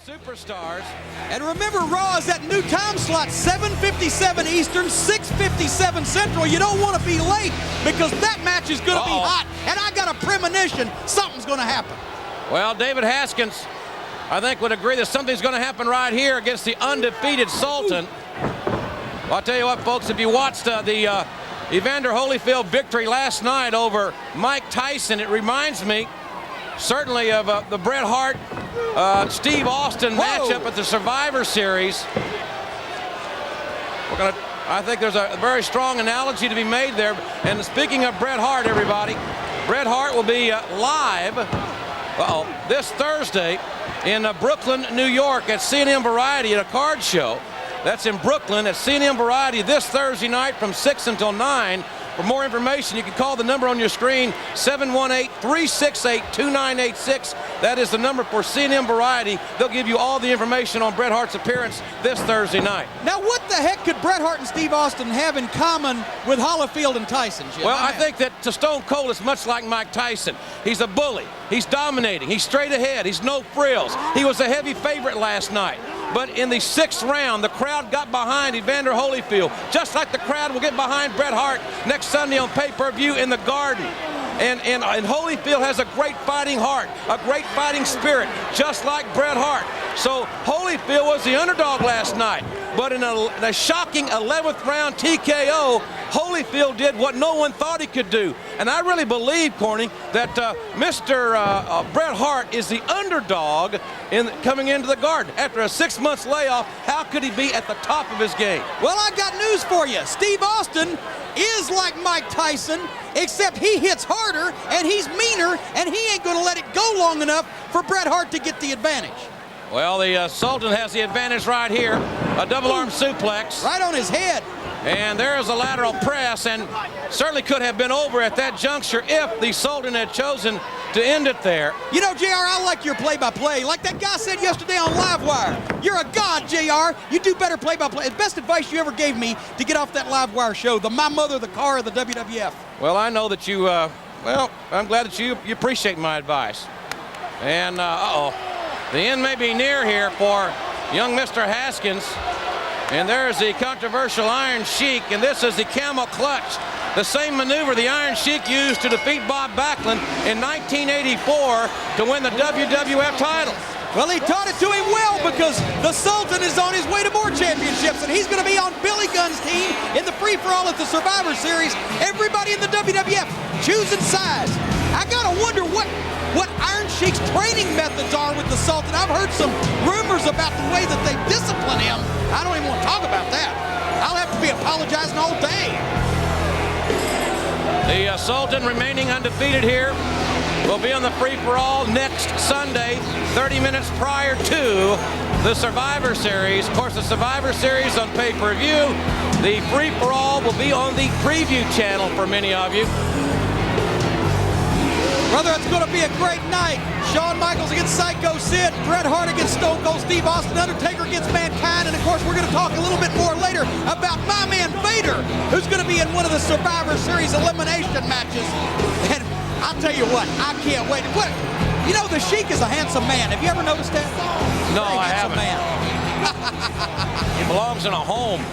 Superstars. And remember, Raw is that new time slot, 7:57 Eastern, 6:57 Central. You don't want to be late because that match is going to be hot. And I got a premonition something's going to happen. Well, David Haskins, I think, would agree that something's going to happen right here against the undefeated Sultan. Well, I'll tell you what, folks, if you watched the Evander Holyfield victory last night over Mike Tyson, it reminds me certainly of the Bret Hart Steve Austin matchup at the Survivor Series. I think there's a very strong analogy to be made there. And speaking of Bret Hart, everybody, Bret Hart will be live this Thursday in Brooklyn, New York at C&M Variety at a card show. That's in Brooklyn at C&M Variety this Thursday night from 6 until 9. For more information, you can call the number on your screen, 718-368-2986. That is the number for C&M Variety. They'll give you all the information on Bret Hart's appearance this Thursday night. Now, what the heck could Bret Hart and Steve Austin have in common with Holyfield and Tyson, Jim? Well, I think that to Stone Cold is much like Mike Tyson. He's a bully. He's dominating. He's straight ahead. He's no frills. He was a heavy favorite last night. But in the 6th round, the crowd got behind Evander Holyfield, just like the crowd will get behind Bret Hart next Sunday on pay-per-view in the Garden. And Holyfield has a great fighting heart, a great fighting spirit, just like Bret Hart. So Holyfield was the underdog last night. But in a shocking 11th round TKO, Holyfield did what no one thought he could do. And I really believe, Corny, that Mr. Bret Hart is the underdog coming into the Garden. After a 6-month layoff, how could he be at the top of his game? Well, I got news for you. Steve Austin is like Mike Tyson, except he hits harder and he's meaner, and he ain't going to let it go long enough for Bret Hart to get the advantage. Well, the Sultan has the advantage right here. A double arm suplex. Right on his head. And there's a lateral press, and certainly could have been over at that juncture if the Sultan had chosen to end it there. You know, JR, I like your play-by-play. Like that guy said yesterday on Livewire. You're a god, JR. You do better play-by-play. The best advice you ever gave me to get off that Livewire show, the My Mother, the Car, of the WWF. Well, I know that you, well, I'm glad that you appreciate my advice. And, the end may be near here for young Mr. Haskins. And there's the controversial Iron Sheik, and this is the camel clutch. The same maneuver the Iron Sheik used to defeat Bob Backlund in 1984 to win the WWF title. Well, he taught it to him well, because the Sultan is on his way to more championships, and he's going to be on Billy Gunn's team in the free-for-all at the Survivor Series. Everybody in the WWF choosing sides. I got to wonder what Iron Sheik's training methods are with the Sultan. I've heard some rumors about the way that they discipline him. I don't even want to talk about that. I'll have to be apologizing all day. The Sultan remaining undefeated here will be on the free-for-all next Sunday, 30 minutes prior to the Survivor Series. Of course, the Survivor Series on pay-per-view. The free-for-all will be on the preview channel for many of you. Brother, it's going to be a great night. Shawn Michaels against Psycho Sid, Bret Hart against Stone Cold Steve Austin, Undertaker against Mankind, and of course we're going to talk a little bit more later about my man Vader, who's going to be in one of the Survivor Series elimination matches. And I'll tell you what, I can't wait. You know, the Sheik is a handsome man. Have you ever noticed that? No, I haven't. Man. He belongs in a home.